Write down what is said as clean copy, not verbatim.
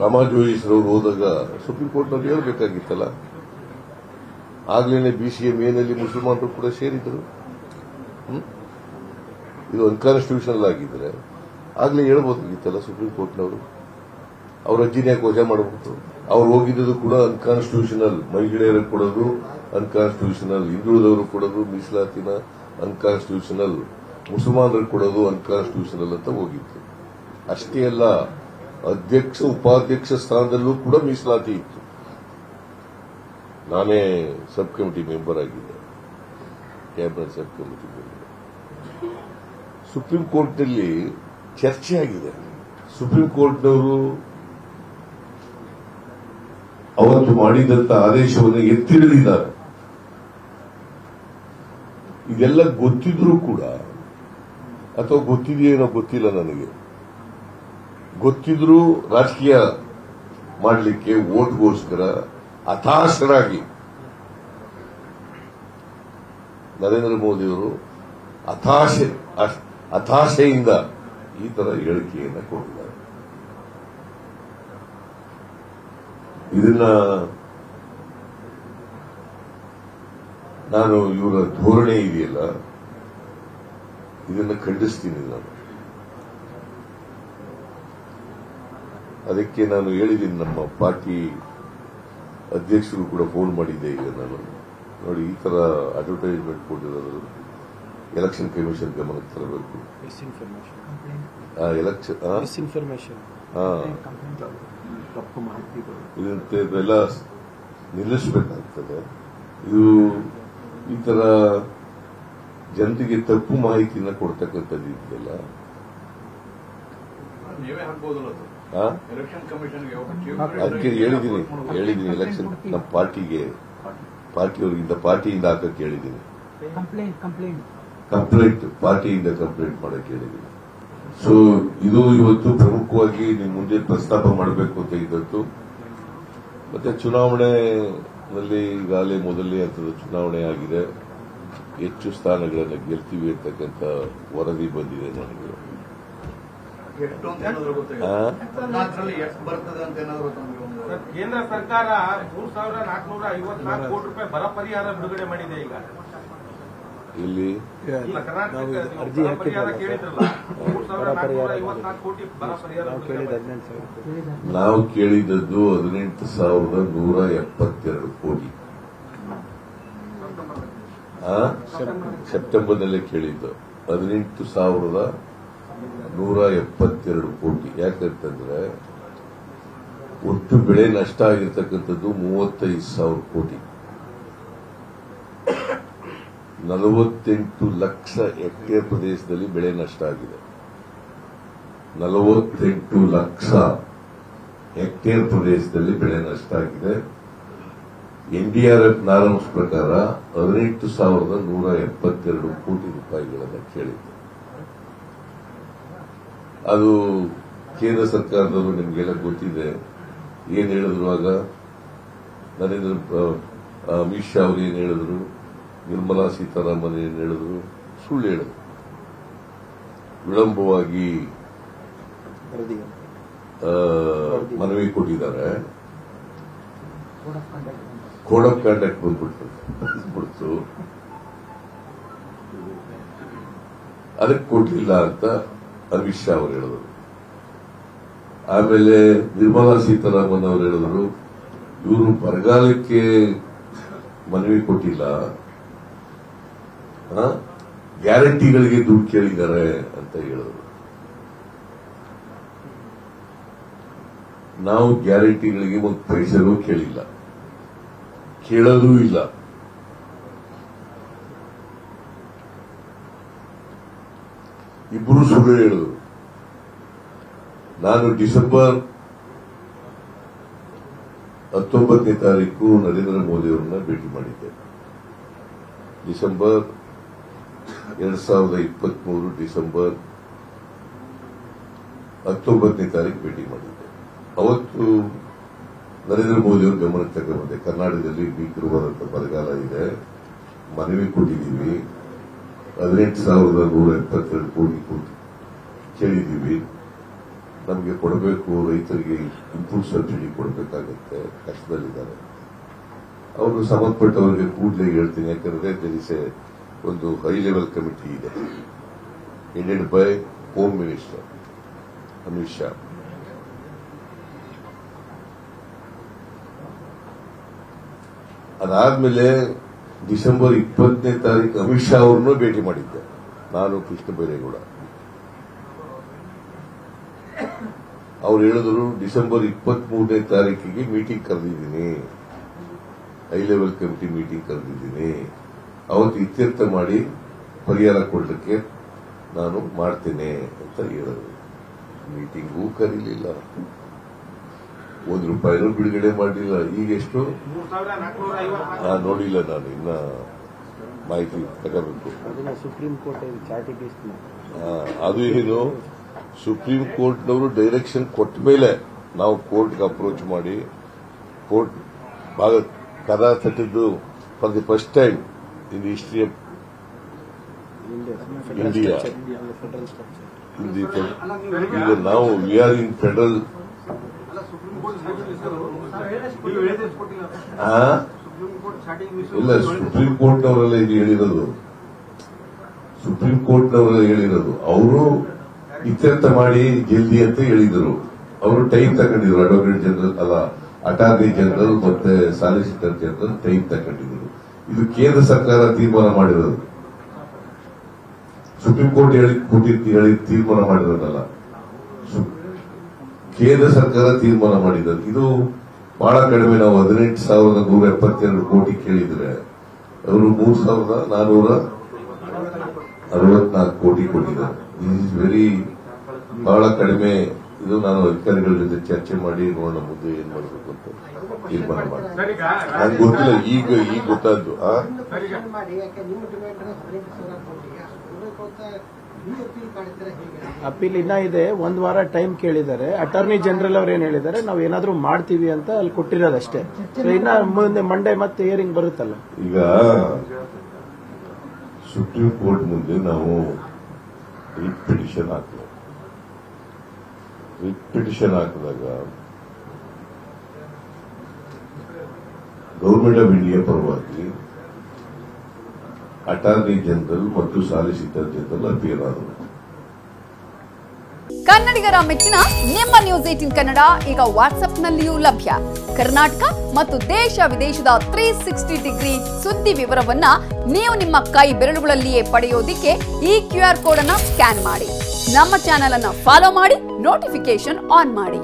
ರಾಮಾಜೋಯಿಸ್ರವರು ಹೋದಾಗ supreme ಕೋರ್ಟ್ನವ್ರು ಹೇಳಬೇಕಾಗಿತ್ತಲ್ಲ. ಆಗ್ಲೇನೆ BCA ಮೇನಲ್ಲಿ ಮುಸಲ್ಮಾನರು ಕೂಡ ಸೇರಿದ್ರು. ಇದು ಅನ್ಕಾನ್ಸ್ಟಿಟ್ಯೂಷನಲ್ ಆಗಿದ್ರೆ ಆಗ್ಲೇ ಹೇಳ್ಬೋದಾಗಿತ್ತಲ್ಲ ಸುಪ್ರೀಂ ಕೋರ್ಟ್ನವರು. ಅವ್ರ ಅರ್ಜಿನ ಯಾಕೆ ವಜಾ ಮಾಡಬಹುದು? ಅವ್ರು ಹೋಗಿದ್ದು ಕೂಡ ಅನ್ಕಾನ್ಸ್ಟಿಟ್ಯೂಷನಲ್. ಮಹಿಳೆಯರಿಗೆ ಕೊಡೋದು ಅನ್ಕಾನ್ಸ್ಟಿಟ್ಯೂಷನಲ್, ಹಿಂದುಳಿದವರು ಕೊಡೋದು ಮೀಸಲಾತಿನ ಅನ್ಕಾನ್ಸ್ಟಿಟ್ಯೂಷನಲ್, ಮುಸಲ್ಮಾನರಿಗೆ ಕೊಡೋದು ಅನ್ಕಾನ್ಸ್ಟಿಟ್ಯೂಷನಲ್ ಅಂತ ಹೋಗಿತ್ತು. ಅಷ್ಟೇ ಅಲ್ಲ, ಅಧ್ಯಕ್ಷ ಉಪಾಧ್ಯಕ್ಷ ಸ್ಥಾನದಲ್ಲೂ ಕೂಡ ಮೀಸಲಾತಿ ಇತ್ತು. ನಾನೇ ಸಬ್ ಕಮಿಟಿ ಮೆಂಬರ್ ಆಗಿದ್ದೆ, cabinet sub committee member. Supreme ಕೋರ್ಟ್ನಲ್ಲಿ ಚರ್ಚೆ ಆಗಿದೆ. ಸುಪ್ರೀಂ ಕೋರ್ಟ್ನವರು ಅವತ್ತು ಮಾಡಿದಂತ ಆದೇಶವನ್ನು ಎತ್ತಿಡಿದಿದ್ದಾರೆ. ಇದೆಲ್ಲ ಗೊತ್ತಿದ್ರೂ ಕೂಡ, ಅಥವಾ ಗೊತ್ತಿದೆಯೇನೋ ಗೊತ್ತಿಲ್ಲ ನನಗೆ, ಗೊತ್ತಿದ್ರೂ ರಾಜಕೀಯ ಮಾಡಲಿಕ್ಕೆ ವೋಟ್ಗೋಸ್ಕರ ಹತಾಶರಾಗಿ ನರೇಂದ್ರ ಮೋದಿಯವರು ಹತಾಶೆಯಿಂದ ಈ ತರ ಹೇಳಿಕೆಯನ್ನು ಕೊಟ್ಟಿದ್ದಾರೆ. ಇದನ್ನ ನಾನು ಇವರ ಧೋರಣೆ ಇದೆಯಲ್ಲ, ಇದನ್ನು ಖಂಡಿಸ್ತೀನಿ ನಾನು. ಅದಕ್ಕೆ ನಾನು ಹೇಳಿದ್ದೀನಿ, ನಮ್ಮ ಪಾರ್ಟಿ ಅಧ್ಯಕ್ಷರು ಕೂಡ ಫೋನ್ ಮಾಡಿದ್ದೆ. ಈಗ ನಾನು ನೋಡಿ, ಈ ತರ ಅಡ್ವರ್ಟೈಸ್ಮೆಂಟ್ ಕೊಟ್ಟಿರೋದು ಎಲೆಕ್ಷನ್ ಕಮಿಷನ್ ಗಮನಕ್ಕೆ ತರಬೇಕು. ಇದೆಲ್ಲ ನಿಲ್ಲಿಸಬೇಕಾಗ್ತದೆ. ಇದು ಈ ತರ ಜನರಿಗೆ ತಪ್ಪು ಮಾಹಿತಿನ ಕೊಡ್ತಕ್ಕಂಥದ್ದು ಇದೆಯಲ್ಲ. ಅದಕ್ಕೆ ಹೇಳಿದ್ದೀನಿ ಎಲೆಕ್ಷನ್ ನಮ್ಮ ಪಾರ್ಟಿಯಿಂದ ಹಾಕಕ್ಕೆ ಹೇಳಿದ್ದೀನಿ. ಕಂಪ್ಲೇಂಟ್ ಪಾರ್ಟಿಯಿಂದ ಕಂಪ್ಲೇಂಟ್ ಮಾಡಕ್ಕೆ ಹೇಳಿದ್ದೀನಿ. ಸೊ ಇದು ಇವತ್ತು ಪ್ರಮುಖವಾಗಿ ನಿಮ್ಮ ಮುಂದೆ ಪ್ರಸ್ತಾಪ ಮಾಡಬೇಕು ಅಂತ ಇದ್ದದ್ದು. ಮತ್ತೆ ಚುನಾವಣೆಯಲ್ಲಿ ಈಗಾಗಲೇ ಮೊದಲನೇ ಹಂತದ ಚುನಾವಣೆ ಆಗಿದೆ. ಹೆಚ್ಚು ಸ್ಥಾನಗಳನ್ನು ಗೆಲ್ತೀವಿ ಅಂತಕ್ಕಂಥ ವರದಿ ಬಂದಿದೆ ನನಗೆ. ಕೇಂದ್ರ ಸರ್ಕಾರ 3,454 ಕೋಟಿ ರೂಪಾಯಿ ಬರ ಪರಿಹಾರ ಬಿಡುಗಡೆ ಮಾಡಿದೆ. ಈಗ ಇಲ್ಲಿ ನಾವು ಕೇಳಿದದ್ದು 18,172 ಕೋಟಿ. ಸೆಪ್ಟೆಂಬರ್ನಲ್ಲೇ ಕೇಳಿದ್ದು 18,172 ಕೋಟಿ. ಯಾಕಂತಂದ್ರೆ ಒಟ್ಟು ಬೆಳೆ ನಷ್ಟ ಆಗಿರ್ತಕ್ಕಂಥದ್ದು 35,000 ಕೋಟಿ. 48 ಲಕ್ಷ ಹೆಕ್ಟೇರ್ ಪ್ರದೇಶದಲ್ಲಿ ಬೆಳೆ ನಷ್ಟ ಆಗಿದೆ. 48 ಲಕ್ಷ ಹೆಕ್ಟೇರ್ ಪ್ರದೇಶದಲ್ಲಿ ಬೆಳೆ ನಷ್ಟ ಆಗಿದೆ. NDRF ನಾರ್ಮ್ಸ್ ಪ್ರಕಾರ 18,172 ಕೋಟಿ ರೂಪಾಯಿಗಳನ್ನು ಕೇಳಿದೆ. ಅದು ಕೇಂದ್ರ ಸರ್ಕಾರದವರು ನಿಮಗೆಲ್ಲ ಗೊತ್ತಿದೆ. ಏನ್ ಹೇಳಿದ್ರು ಆಗ ಅಮಿತ್ ಶಾ ಅವರು ಏನ್ ಹೇಳಿದ್ರು, ನಿರ್ಮಲಾ ಸೀತಾರಾಮನ್ ಏನ್ ಹೇಳಿದ್ರು, ಸುಳ್ಳು ಹೇಳಿದ್ರು. ವಿಳಂಬವಾಗಿ ಮನವಿ ಕೊಟ್ಟಿದ್ದಾರೆ. ಕೋಡ್ ಆಫ್ ಕಾಂಡಕ್ಟ್ ಬಂದ್ಬಿಡ್ತು. ಅದಕ್ಕೆ ಕೊಡ್ಲಿಲ್ಲ ಅಂತ ಅಮಿತ್ ಶಾ ಅವರು ಹೇಳಿದರು. ಆಮೇಲೆ ನಿರ್ಮಲಾ ಸೀತಾರಾಮನ್ ಅವರು ಹೇಳಿದರು, ಇವರು ಬರಗಾಲಕ್ಕೆ ಮನವಿ ಕೊಟ್ಟಿಲ್ಲ, ಗ್ಯಾರಂಟಿಗಳಿಗೆ ದುಡ್ಡು ಕೇಳಿದ್ದಾರೆ ಅಂತ ಹೇಳಿದರು. ನಾವು ಗ್ಯಾರಂಟಿಗಳಿಗೆ ಒಂದು ಪೈಸೆನೂ ಕೇಳಿಲ್ಲ, ಕೇಳೋದೂ ಇಲ್ಲ. ಇಬ್ಬರು ಸುಳ್ಳು ಹೇಳಿದರು. ನಾನು ಡಿಸೆಂಬರ್ 19ನೇ ತಾರೀಕು ನರೇಂದ್ರ ಮೋದಿ ಅವರನ್ನ ಭೇಟಿ ಮಾಡಿದ್ದೆ. ಡಿಸೆಂಬರ್ 2023 ಡಿಸೆಂಬರ್ 19ನೇ ತಾರೀಕು ಭೇಟಿ ಮಾಡಿದ್ದೆ. ಅವತ್ತು ನರೇಂದ್ರ ಮೋದಿ ಅವರು ಗಮನಕ್ಕೆ ತಗೊಂಡೆ, ಕರ್ನಾಟಕದಲ್ಲಿ ಭೀಕರವಾದಂತಹ ಬರಗಾಲ ಇದೆ, ಮನವಿ ಕೊಟ್ಟಿದ್ದೀವಿ, 18,172 ಕೋಟಿ ಕೇಳಿದ್ದೀವಿ, ನಮಗೆ ಕೊಡಬೇಕು, ರೈತರಿಗೆ ಇನ್ಪುಟ್ ಸಬ್ಸಿಡಿ ಕೊಡಬೇಕಾಗುತ್ತೆ, ಕಷ್ಟದಲ್ಲಿದ್ದಾರೆ. ಅವರು ಸಂಬಂಧಪಟ್ಟವರಿಗೆ ಕೂಡಲೇ ಹೇಳ್ತೀನಿ. ಯಾಕಂದ್ರೆ ತಿಳಿಸೆ ಒಂದು ಹೈ ಲೆವೆಲ್ ಕಮಿಟಿ ಇದೆ, headed by home minister Amit Shah. ಅದಾದ್ಮೇಲೆ ಡಿಸೆಂಬರ್ 20ನೇ ತಾರೀಕು ಅಮಿತ್ ಶಾ ಅವ್ರನ್ನೂ ಭೇಟಿ ಮಾಡಿದ್ದೆ ನಾನು, ಕೃಷ್ಣ ಬೈರೇಗೌಡ. ಅವ್ರು ಹೇಳಿದ್ರು ಡಿಸೆಂಬರ್ 23ನೇ ತಾರೀಕಿಗೆ ಮೀಟಿಂಗ್ ಕರೆದಿದ್ದೀನಿ, ಹೈ ಲೆವೆಲ್ ಕಮಿಟಿ ಮೀಟಿಂಗ್ ಕರೆದಿದ್ದೀನಿ, ಅವತ್ತು ಇತ್ಯರ್ಥ ಮಾಡಿ ಪರಿಹಾರ ಕೊಡಲಿಕ್ಕೆ ನಾನು ಮಾಡ್ತೇನೆ ಅಂತ ಹೇಳಿದ್ರು. ಮೀಟಿಂಗೂ ಕರೀಲಿಲ್ಲ, ₹1 ಬಿಡುಗಡೆ ಮಾಡಲಿಲ್ಲ. ಈಗ ಎಷ್ಟು ನೋಡಿಲ್ಲ, ನಾನು ಇನ್ನ ಮಾಹಿತಿ ತಗೋಬೇಕು. ಸುಪ್ರೀಂ ಕೋರ್ಟ್ ಅದು ಏನು, ಸುಪ್ರೀಂ ಕೋರ್ಟ್ನವರು ಡೈರೆಕ್ಷನ್ ಕೊಟ್ಟ ಮೇಲೆ ನಾವು ಕೋರ್ಟ್ಗೆ ಅಪ್ರೋಚ್ ಮಾಡಿ, ಕೋರ್ಟ್ ಭಾಗ ಕದ ತಟ್ಟಿದ್ದು for the first time in the history of India. ಈಗ ನಾವು ವಿ ಆರ್ ಇನ್ ಫೆಡರಲ್. ಇಲ್ಲ, ಸುಪ್ರೀಂ ಕೋರ್ಟ್ನವರೆಲ್ಲ ಇದು ಹೇಳಿರೋದು, ಸುಪ್ರೀಂ ಕೋರ್ಟ್ನವರೆಲ್ಲ ಹೇಳಿರೋದು. ಅವರು ಇತ್ಯರ್ಥ ಮಾಡಿ ಜಲ್ದಿ ಅಂತ ಹೇಳಿದರು. ಅವರು ಟೈಮ್ ತಗೊಂಡಿದ್ರು, ಅಡ್ವೊಕೇಟ್ ಜನರಲ್ ಅಲ್ಲ, ಅಟಾರ್ನಿ ಜನರಲ್ ಮತ್ತೆ ಸಾಲಿಸಿಟರ್ ಜನರಲ್ ಟೈಮ್ ತಗೊಂಡಿದ್ರು. ಇದು ಕೇಂದ್ರ ಸರ್ಕಾರ ತೀರ್ಮಾನ ಮಾಡಿರೋದು, ಸುಪ್ರೀಂ ಕೋರ್ಟ್ ಹೇಳಿ ತೀರ್ಮಾನ ಮಾಡಿರೋದಲ್ಲ, ಕೇಂದ್ರ ಸರ್ಕಾರ ತೀರ್ಮಾನ ಮಾಡಿರೋದು. ಇದು ಬಹಳ ಕಡಿಮೆ. ನಾವು 18,172 ಕೋಟಿ ಕೇಳಿದ್ರೆ ಅವರು 3,464 ಕೋಟಿ ಕೊಟ್ಟಿದ್ದಾರೆ. ಇಸ್ ವೆರಿ ಬಹಳ ಕಡಿಮೆ. ಇದು ನಾನು ಅಧಿಕಾರಿಗಳ ಜೊತೆ ಚರ್ಚೆ ಮಾಡಿ ನೋಡೋಣ ಮುಂದೆ ಏನ್ ಮಾಡಬೇಕು ಅಂತ ತೀರ್ಮಾನ ಮಾಡಿ. ನಂಗೆ ಗೊತ್ತಿಲ್ಲ, ಈಗ ಗೊತ್ತಾದ್ದು. ಅಪೀಲ್ ಇನ್ನ ಇದೆ, 1 ವಾರ ಟೈಮ್ ಕೇಳಿದ್ದಾರೆ. ಅಟಾರ್ನಿ ಜನರಲ್ ಅವ್ರು ಏನ್ ಹೇಳಿದ್ದಾರೆ, ನಾವು ಏನಾದ್ರೂ ಮಾಡ್ತೀವಿ ಅಂತ ಅಲ್ಲಿ ಕೊಟ್ಟಿರೋದಷ್ಟೇ. ಇನ್ನ ಮುಂದೆ ಮಂಡೇ ಮತ್ತೆ ಹಿಯರಿಂಗ್ ಬರುತ್ತಲ್ಲ. ಈಗ ಸುಪ್ರೀಂ ಕೋರ್ಟ್ ಮುಂದೆ ನಾವು ರಿಟ್ ಪಿಟಿಷನ್ ಹಾಕಿದ್ವಿ. ರಿಟ್ ಪಿಟಿಷನ್ ಹಾಕಿದಾಗ ಗವರ್ಮೆಂಟ್ ಆಫ್ ಇಂಡಿಯಾ ಪರವಾಗಿ ಅಟಾರ್ನಿ ಜನರಲ್ ಮತ್ತು ಸಾಲಿಸಿಟರ್ ಜನರಲ್ ಅಪಿಯರ್ ಆದರು. ಕನ್ನಡಿಗರ ಮೆಚ್ಚಿನ ನಿಮ್ಮ ನ್ಯೂಸ್ 18 ಕನ್ನಡ ಈಗ ವಾಟ್ಸ್ಆಪ್ನಲ್ಲಿಯೂ ಲಭ್ಯ. ಕರ್ನಾಟಕ ಮತ್ತು ದೇಶ ವಿದೇಶದ 360 ಡಿಗ್ರಿ ಸುದ್ದಿ ವಿವರವನ್ನ ನೀವು ನಿಮ್ಮ ಕೈ ಬೆರಳುಗಳಲ್ಲಿಯೇ ಪಡೆಯೋದಿಕ್ಕೆ ಈ QR ಕೋಡ್ ಅನ್ನು ಸ್ಕ್ಯಾನ್ ಮಾಡಿ. ನಮ್ಮ ಚಾನೆಲ್ ಅನ್ನು ಫಾಲೋ ಮಾಡಿ, ನೋಟಿಫಿಕೇಶನ್ ಆನ್ ಮಾಡಿ.